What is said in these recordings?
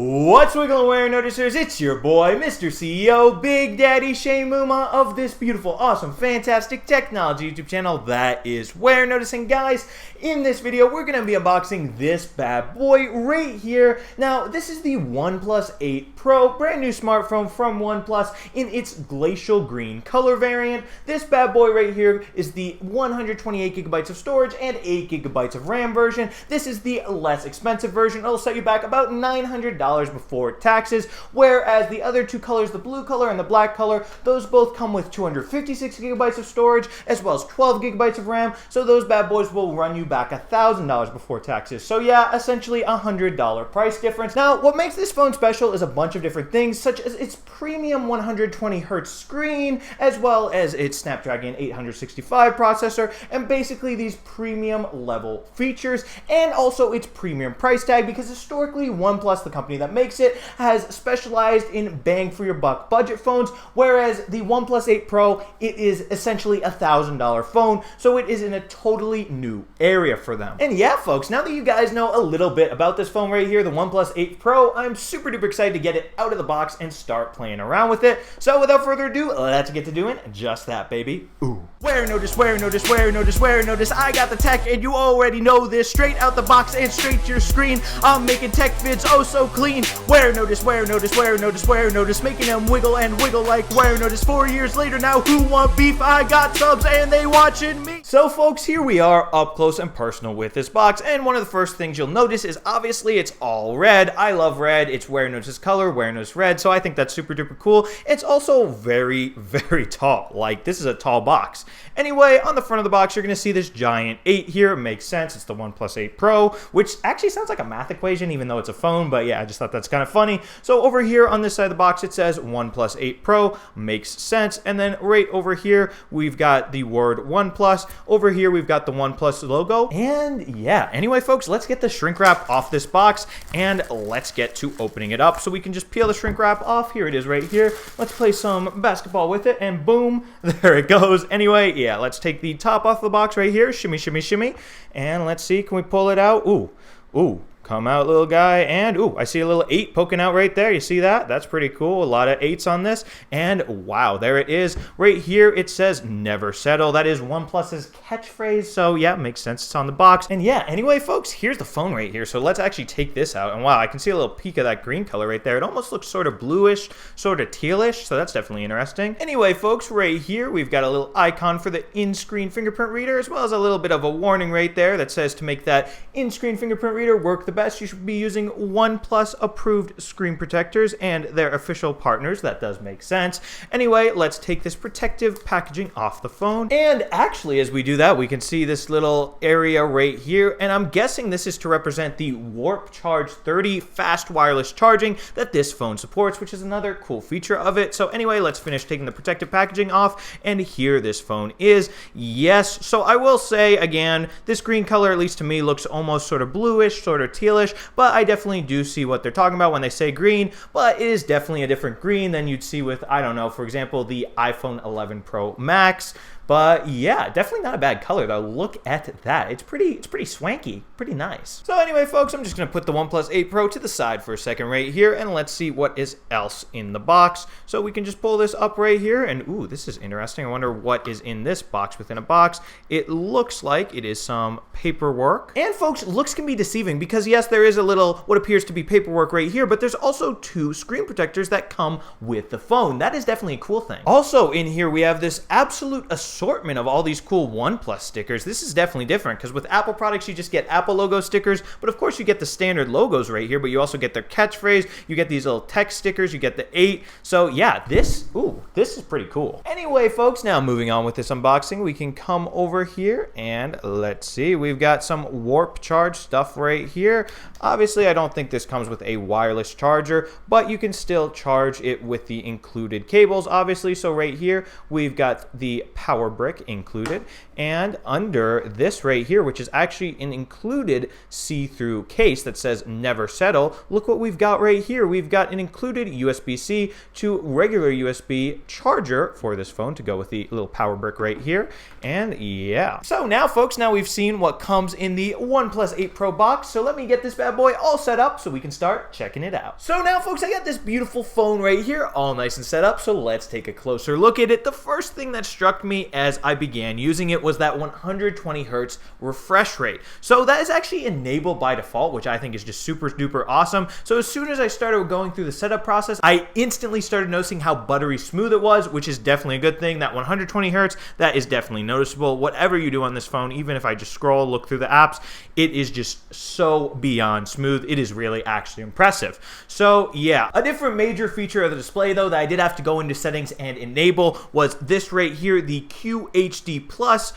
What's wiggling, Warenoticers? It's your boy, Mr. CEO, Big Daddy Shane Mumma of this beautiful, awesome, fantastic technology YouTube channel that is Warenotice. And guys, in this video, we're going to be unboxing this bad boy right here. Now, this is the Oneplus 8 Pro, brand new smartphone from OnePlus in its glacial green color variant. This bad boy right here is the 128 gigabytes of storage and 8 gigabytes of RAM version. This is the less expensive version. It'll set you back about $900 before taxes, whereas the other two colors, the blue color and the black color, those both come with 256 gigabytes of storage as well as 12 gigabytes of RAM, so those bad boys will run you back $1,000 before taxes. So yeah, essentially $100 price difference. Now, what makes this phone special is a bunch of different things, such as its premium 120 Hz screen, as well as its Snapdragon 865 processor, and basically these premium level features, and also its premium price tag, because historically OnePlus, the company that makes it, has specialized in bang for your buck budget phones, whereas the Oneplus 8 Pro, it is essentially $1,000 phone, so it is in a totally new area for them. And yeah, folks, now that you guys know a little bit about this phone right here, the Oneplus 8 Pro, I'm super duper excited to get it out of the box and start playing around with it. So without further ado, let's get to doing just that, baby. Ooh. Warenotice, Warenotice, Warenotice, Warenotice. I got the tech, and you already know this. Straight out the box and straight to your screen. I'm making tech vids oh so clean. Warenotice, Warenotice, Warenotice, Warenotice. Making them wiggle and wiggle like Warenotice. 4 years later now, who want beef? I got subs and they watching me. So folks, here we are up close and personal with this box, and one of the first things you'll notice is obviously it's all red. I love red. It's Warenotice's color, Warenotice red, so I think that's super duper cool. It's also very, very tall. Like, this is a tall box. Anyway, on the front of the box, you're going to see this giant 8 here. It makes sense. It's the Oneplus 8 Pro, which actually sounds like a math equation, even though it's a phone, but yeah, I just thought that's kind of funny. So over here on this side of the box, it says Oneplus 8 Pro, makes sense. And then right over here, we've got the word OnePlus. Over here, we've got the OnePlus logo. And yeah, anyway, folks, let's get the shrink wrap off this box and let's get to opening it up so we can just peel the shrink wrap off. Here it is right here. Let's play some basketball with it, and boom, there it goes. Anyway, yeah, let's take the top off the box right here. Shimmy, shimmy, shimmy. And let's see, can we pull it out? Ooh, ooh. Come out, little guy, and ooh, I see a little 8 poking out right there. You see that? That's pretty cool. A lot of 8s on this, and wow, there it is. Right here, it says never settle. That is OnePlus's catchphrase, so yeah, makes sense. It's on the box. And yeah, anyway, folks, here's the phone right here. So let's actually take this out, and wow, I can see a little peek of that green color right there. It almost looks sort of bluish, sort of tealish, so that's definitely interesting. Anyway, folks, right here, we've got a little icon for the in-screen fingerprint reader, as well as a little bit of a warning right there that says to make that in-screen fingerprint reader work the best, you should be using OnePlus approved screen protectors and their official partners. That does make sense. Anyway, let's take this protective packaging off the phone. And actually, as we do that, we can see this little area right here. And I'm guessing this is to represent the Warp Charge 30 fast wireless charging that this phone supports, which is another cool feature of it. So anyway, let's finish taking the protective packaging off. And here this phone is. Yes, so I will say again, this green color, at least to me, looks almost sort of bluish, sort of tealish, but I definitely do see what they're talking about when they say green, but it is definitely a different green than you'd see with, I don't know, for example, the iPhone 11 Pro Max. But yeah, definitely not a bad color though. Look at that. It's pretty swanky, pretty nice. So anyway, folks, I'm just gonna put the Oneplus 8 Pro to the side for a second right here, and let's see what is else in the box. So we can just pull this up right here, and ooh, this is interesting. I wonder what is in this box within a box. It looks like it is some paperwork. And folks, looks can be deceiving because yes, there is a little what appears to be paperwork right here, but there's also 2 screen protectors that come with the phone. That is definitely a cool thing. Also in here, we have this absolute assortment of all these cool Oneplus stickers. This is definitely different because with Apple products, you just get Apple logo stickers, but of course you get the standard logos right here, but you also get their catchphrase, you get these little text stickers, you get the 8. So yeah, this is pretty cool. Anyway, folks, now moving on with this unboxing, we can come over here and let's see, we've got some Warp Charge stuff right here. Obviously, I don't think this comes with a wireless charger, but you can still charge it with the included cables, obviously. So right here, we've got the power power brick included. And under this right here, which is actually an included see-through case that says never settle, look what we've got right here. We've got an included USB-C to regular USB charger for this phone to go with the little power brick right here. And yeah. So now folks, now we've seen what comes in the OnePlus 8 Pro box. So let me get this bad boy all set up so we can start checking it out. So now folks, I got this beautiful phone right here all nice and set up. So let's take a closer look at it. The first thing that struck me as I began using it was that 120 Hertz refresh rate. So that is actually enabled by default, which I think is just super duper awesome. So as soon as I started going through the setup process, I instantly started noticing how buttery smooth it was, which is definitely a good thing. That 120 Hertz, that is definitely noticeable. Whatever you do on this phone, even if I just scroll, look through the apps, it is just so beyond smooth. It is really actually impressive. So yeah, a different major feature of the display though that I did have to go into settings and enable was this right here, the QHD Plus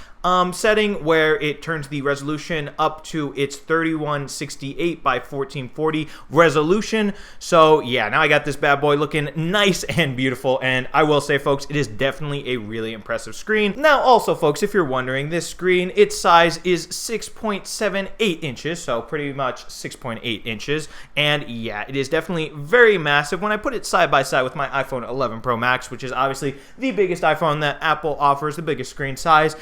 setting, where it turns the resolution up to its 3168 by 1440 resolution. So yeah, now I got this bad boy looking nice and beautiful, and I will say folks, it is definitely a really impressive screen. Now also folks, if you're wondering, this screen, its size is 6.78 inches, so pretty much 6.8 inches, and yeah, it is definitely very massive. When I put it side by side with my iPhone 11 Pro Max, which is obviously the biggest iPhone that Apple offers, the biggest screen size,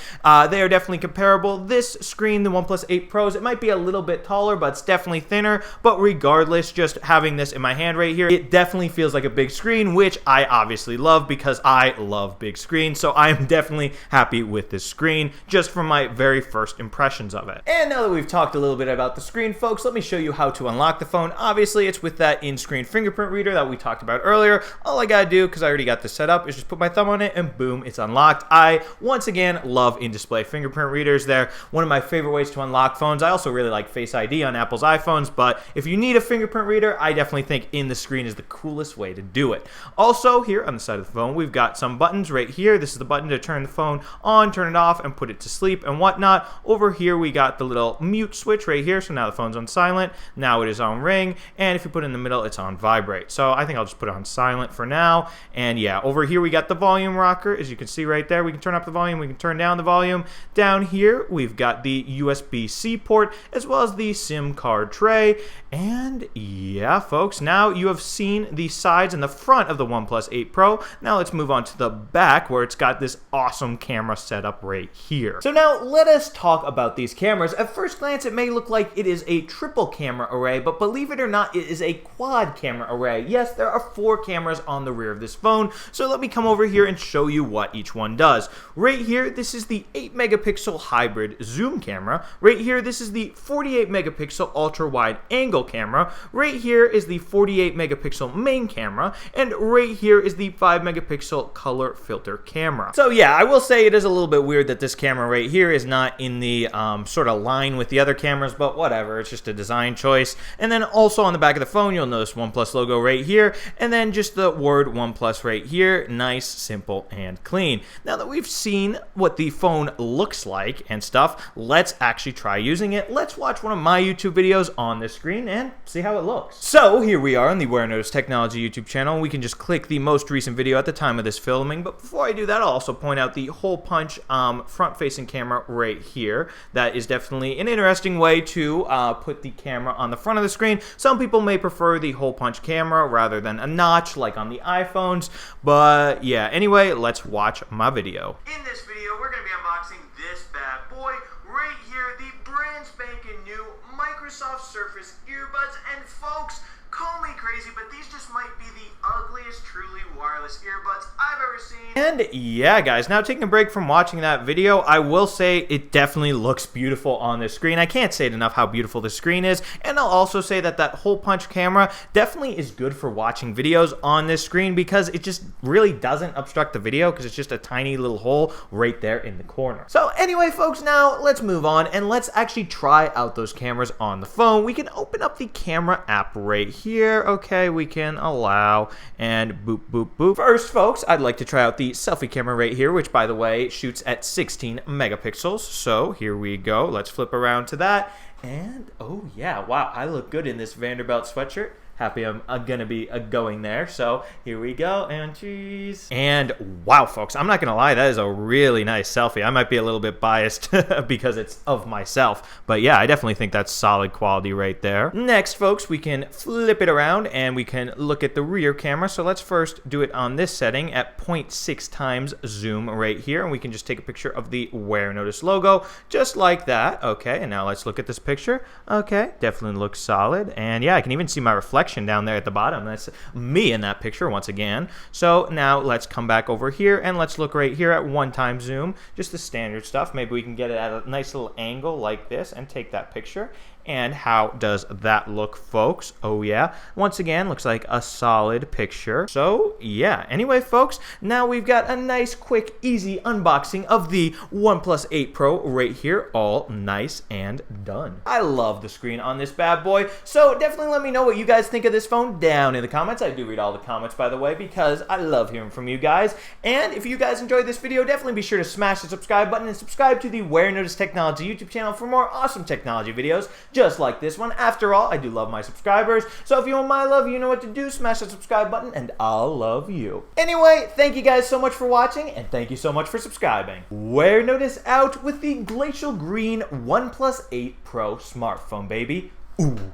they are definitely comparable. This screen, the OnePlus 8 Pros, it might be a little bit taller, but it's definitely thinner. But regardless, just having this in my hand right here, it definitely feels like a big screen, which I obviously love because I love big screens. So I am definitely happy with this screen just from my very first impressions of it. And now that we've talked a little bit about the screen, folks, let me show you how to unlock the phone. Obviously, it's with that in-screen fingerprint reader that we talked about earlier. All I gotta do, because I already got this set up, is just put my thumb on it and boom, it's unlocked. I, once again, love in-display fingerprint readers. They're one of my favorite ways to unlock phones. I also really like Face ID on Apple's iPhones, but if you need a fingerprint reader, I definitely think in the screen is the coolest way to do it. Also, here on the side of the phone, we've got some buttons right here. This is the button to turn the phone on, turn it off, and put it to sleep and whatnot. Over here, we got the little mute switch right here, so now the phone's on silent. Now it is on ring, and if you put it in the middle, it's on vibrate. So I think I'll just put it on silent for now. And yeah, over here, we got the volume rocker. As you can see right there, we can turn up the volume, we can turn down the volume. Down here, we've got the USB-C port as well as the SIM card tray. And yeah, folks, now you have seen the sides and the front of the OnePlus 8 Pro. Now let's move on to the back, where it's got this awesome camera setup right here. So now let us talk about these cameras. At first glance, it may look like it is a triple camera array, but believe it or not, it is a quad camera array. Yes, there are 4 cameras on the rear of this phone. So let me come over here and show you what each one does. Right here, this is the 8 megapixel hybrid zoom camera. Right here, this is the 48 megapixel ultra wide angle camera. Right here is the 48 megapixel main camera, and right here is the 5 megapixel color filter camera. So yeah, I will say it is a little bit weird that this camera right here is not in the sort of line with the other cameras, but whatever, it's just a design choice. And then also on the back of the phone, you'll notice OnePlus logo right here, and then just the word OnePlus right here. Nice, simple, and clean. Now that we've seen what the phone looks like and stuff, let's actually try using it. Let's watch one of my YouTube videos on this screen and see how it looks. So here we are on the Warenotice Technology YouTube channel. We can just click the most recent video at the time of this filming, but before I do that, I'll also point out the hole punch front-facing camera right here. That is definitely an interesting way to put the camera on the front of the screen. Some people may prefer the hole punch camera rather than a notch like on the iPhones, but yeah, anyway, let's watch my video. In this video, we're going to be unboxing this bad boy right here, the brand spanking new Microsoft Surface earbuds. And folks, call me crazy, but these just might be the ugliest truly wireless earbuds I've ever seen. And yeah, guys, now taking a break from watching that video, I will say it definitely looks beautiful on this screen. I can't say it enough how beautiful the screen is. And I'll also say that that hole punch camera definitely is good for watching videos on this screen because it just really doesn't obstruct the video because it's just a tiny little hole right there in the corner. So anyway, folks, now let's move on and let's actually try out those cameras on the phone. We can open up the camera app right here. Okay, we can allow and boop, boop, boop. First, folks, I'd like to try out the selfie camera right here, which by the way shoots at 16 megapixels. So here we go. Let's flip around to that. And oh yeah, wow, I look good in this Vanderbilt sweatshirt. happy I'm gonna be going there. So here we go, and cheese. And wow, folks, I'm not gonna lie, that is a really nice selfie. I might be a little bit biased because it's of myself, but yeah, I definitely think that's solid quality right there. Next, folks, we can flip it around and we can look at the rear camera. So let's first do it on this setting at 0.6 times zoom right here, and we can just take a picture of the Warenotice logo just like that. Okay, and now let's look at this picture. Okay, definitely looks solid, and yeah, I can even see my reflection down there at the bottom. That's me in that picture once again. So now let's come back over here and let's look right here at 1 time zoom, just the standard stuff. Maybe we can get it at a nice little angle like this and take that picture. And how does that look, folks? Oh yeah, once again, looks like a solid picture. So yeah, anyway, folks, now we've got a nice, quick, easy unboxing of the OnePlus 8 Pro right here, all nice and done. I love the screen on this bad boy, so definitely let me know what you guys think of this phone down in the comments. I do read all the comments, by the way, because I love hearing from you guys. And if you guys enjoyed this video, definitely be sure to smash the subscribe button and subscribe to the Warenotice Technology YouTube channel for more awesome technology videos just like this one. After all, I do love my subscribers, so if you want my love, you know what to do. Smash the subscribe button and I'll love you. Anyway, thank you guys so much for watching, and thank you so much for subscribing. Warenotice out with the glacial green OnePlus 8 Pro smartphone, baby. Ooh.